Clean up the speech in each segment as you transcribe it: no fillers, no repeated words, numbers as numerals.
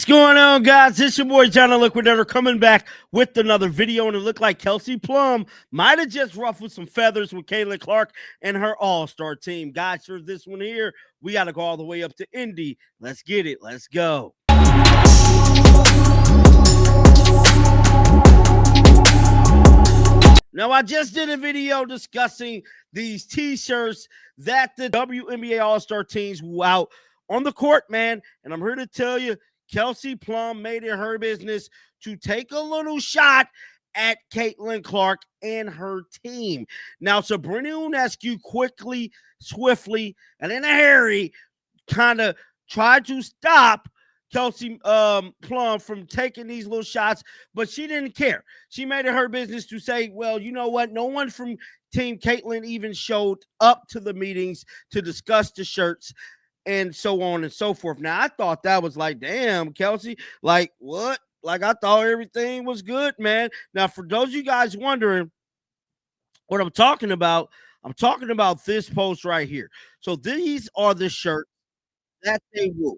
What's going on, guys? It's your boy John Liquidator coming back with another video, and it looked like Kelsey Plum might have just ruffled some feathers with Caitlin Clark and her all-star team. Guys, for this one here, we got to go all the way up to Indy. Let's get it. Let's go. Now, I just did a video discussing these t-shirts that the WNBA all-star teams wore out on the court, man, and I'm here to tell you, Kelsey Plum made it her business to take a little shot at Caitlin Clark and her team. Now, Sabrina Ionescu quickly, swiftly, and in a hurry kind of tried to stop Kelsey Plum from taking these little shots, but she didn't care. She made it her business to say, well, you know what? No one from Team Caitlin even showed up to the meetings to discuss the shirts and so on and so forth. Now, I thought that was like, damn, Kelsey, like, what? Like, I thought everything was good, man. Now, for those of you guys wondering what I'm talking about this post right here. So these are the shirts that they wore.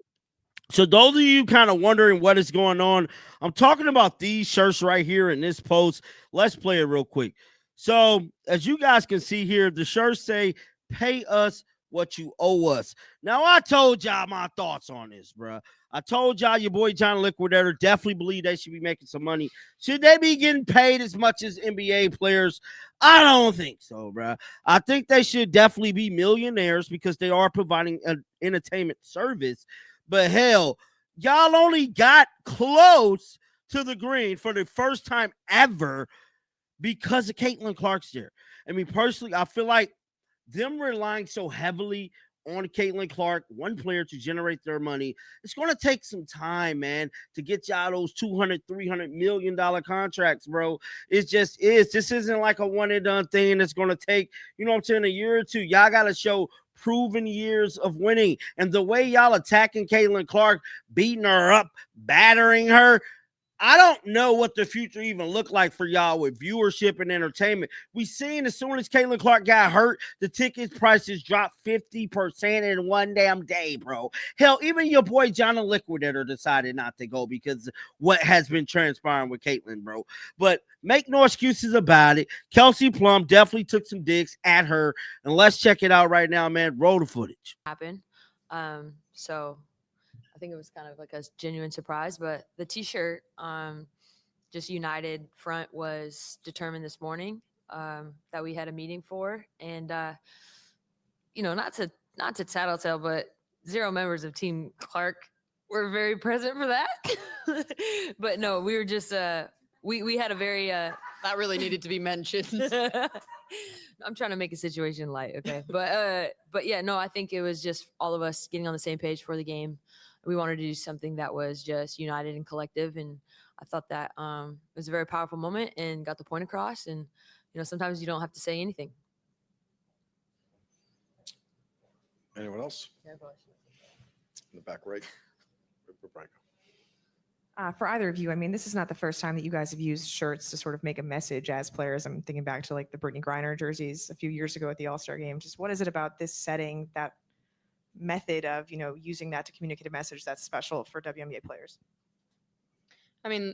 So those of you kind of wondering what is going on, I'm talking about these shirts right here in this post. Let's play it real quick. So as you guys can see here, the shirts say, pay us what you owe us. Now, I told y'all my thoughts on this, bro. I told y'all your boy John Liquidator definitely believe they should be making some money. Should they be getting paid as much as NBA players? I don't think so, bro. I think they should definitely be millionaires because they are providing an entertainment service. But hell, y'all only got close to the green for the first time ever because of Caitlin Clark's there. I mean, personally, I feel like them relying so heavily on Caitlin Clark, one player, to generate their money, it's going to take some time, man, to get y'all those $200, $300 million contracts, bro. It just is. This isn't like a one and done thing that's going to take, you know what I'm saying, a year or two. Y'all got to show proven years of winning. And the way y'all attacking Caitlin Clark, beating her up, battering her, I don't know what the future even look like for y'all with viewership and entertainment. We seen as soon as Caitlin Clark got hurt, the ticket prices dropped 50% in one damn day, bro. Hell, even your boy John the Liquidator decided not to go because what has been transpiring with Caitlin, bro. But make no excuses about it. Kelsey Plum definitely took some digs at her, and let's check it out right now, man. Roll the footage. So I think it was kind of like a genuine surprise, but the t-shirt, just United front, was determined this morning, that we had a meeting for. And, not to tattletale, but 0 members of Team Clark were very present for that. But no, we were just, we had a very, that really needed to be mentioned. I'm trying to make a situation light. Okay. But yeah, no, I think it was just all of us getting on the same page for the game. We wanted to do something that was just united and collective. And I thought that it was a very powerful moment and got the point across. And, sometimes you don't have to say anything. Anyone else? Yeah, in the back right. For either of you, I mean, this is not the first time that you guys have used shirts to sort of make a message as players. I'm thinking back to like the Brittany Griner jerseys a few years ago at the All-Star game. Just what is it about this setting, that method of, using that to communicate a message that's special for WNBA players? I mean,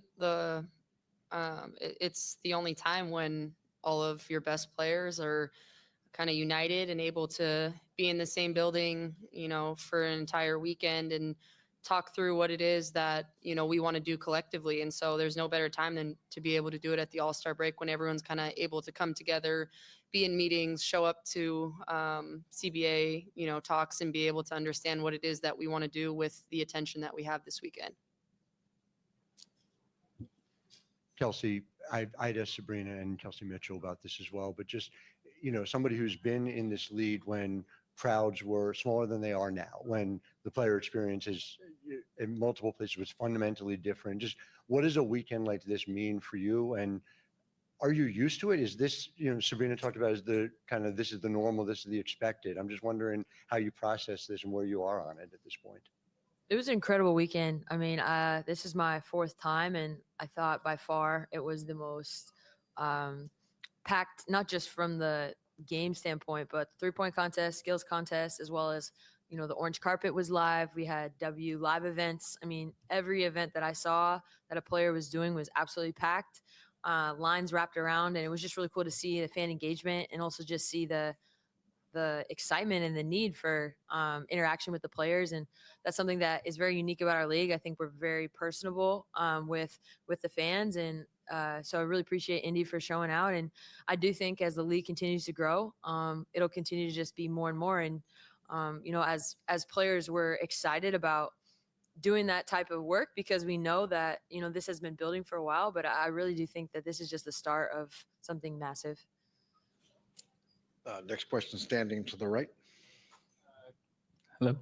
it's the only time when all of your best players are kind of united and able to be in the same building, for an entire weekend and talk through what it is that, we want to do collectively. And so there's no better time than to be able to do it at the All-Star break when everyone's kind of able to come together, be in meetings, show up to CBA, talks, and be able to understand what it is that we want to do with the attention that we have this weekend. Kelsey, I'd asked Sabrina and Kelsey Mitchell about this as well, but just, somebody who's been in this league when crowds were smaller than they are now, when the player experience is in multiple places was fundamentally different. Just what does a weekend like this mean for you? And are you used to it? Is this, Sabrina talked about as the kind of, this is the normal, this is the expected. I'm just wondering how you process this and where you are on it at this point. It was an incredible weekend. I mean, this is my 4th time, and I thought by far it was the most packed, not just from the game standpoint, but 3-point contest, skills contest, as well as the orange carpet was live. We had W live events. I mean, every event that I saw that a player was doing was absolutely packed. Lines wrapped around, and it was just really cool to see the fan engagement and also just see the excitement and the need for interaction with the players. And that's something that is very unique about our league. I think we're very personable with the fans. And so I really appreciate Indy for showing out. And I do think as the league continues to grow, it'll continue to just be more and more. And, as players, we're excited about doing that type of work because we know that, this has been building for a while, but I really do think that this is just the start of something massive. Next question, standing to the right. Hello.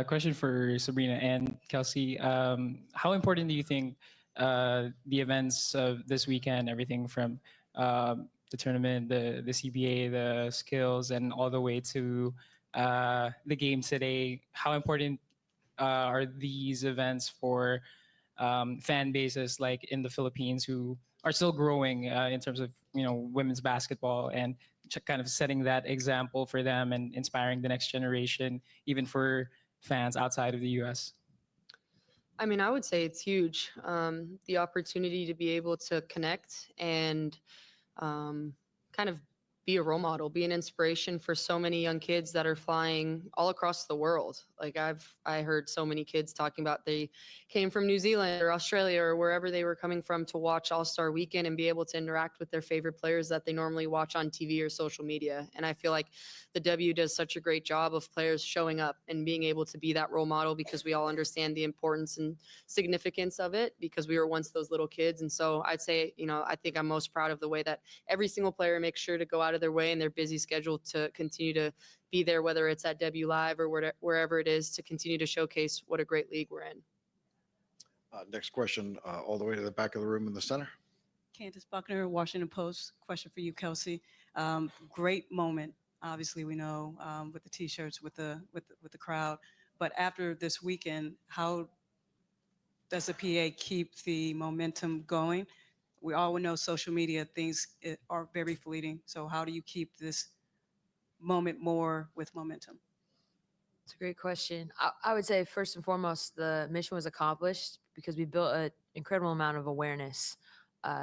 Question for Sabrina and Kelsey. How important do you think the events of this weekend, everything from the tournament, the CBA, the skills, and all the way to the game today, how important are these events for fan bases like in the Philippines who are still growing in terms of women's basketball and kind of setting that example for them and inspiring the next generation, even for fans outside of the U.S.? I mean, I would say it's huge. The opportunity to be able to connect and kind of be a role model, be an inspiration for so many young kids that are flying all across the world. Like I heard so many kids talking about they came from New Zealand or Australia or wherever they were coming from to watch All-Star Weekend and be able to interact with their favorite players that they normally watch on TV or social media. And I feel like the W does such a great job of players showing up and being able to be that role model because we all understand the importance and significance of it because we were once those little kids. And so I'd say, I think I'm most proud of the way that every single player makes sure to go out of their way in their busy schedule to continue to be there, whether it's at W Live or wherever it is, to continue to showcase what a great league we're in. Next question, all the way to the back of the room in the center. Candace Buckner, Washington Post. Question for you, Kelsey. Great moment. Obviously, we know with the T-shirts, with the crowd. But after this weekend, how does the PA keep the momentum going? We all know social media things are very fleeting. So how do you keep this moment more with momentum? It's a great question. I would say first and foremost, the mission was accomplished because we built an incredible amount of awareness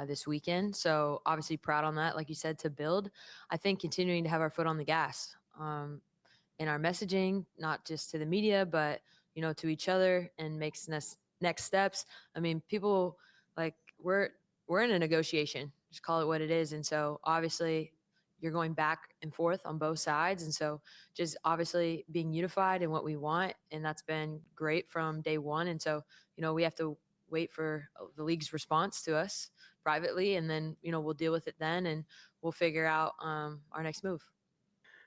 this weekend. So obviously proud on that, like you said, to build. I think continuing to have our foot on the gas in our messaging, not just to the media, but to each other, and makes next steps. I mean, people we're in a negotiation. Just call it what it is. And so obviously you're going back and forth on both sides. And so just obviously being unified in what we want. And that's been great from day one. And so, we have to wait for the league's response to us privately. And then, we'll deal with it then, and we'll figure out our next move.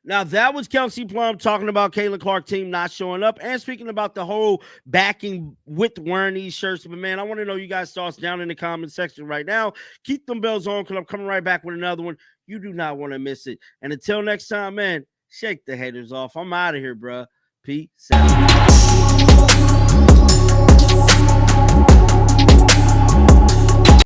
Now, that was Kelsey Plum talking about Caitlin Clark team not showing up and speaking about the whole backing with wearing these shirts. But, man, I want to know you guys' thoughts down in the comment section right now. Keep them bells on because I'm coming right back with another one. You do not want to miss it. And until next time, man, shake the haters off. I'm out of here, bro. Peace out.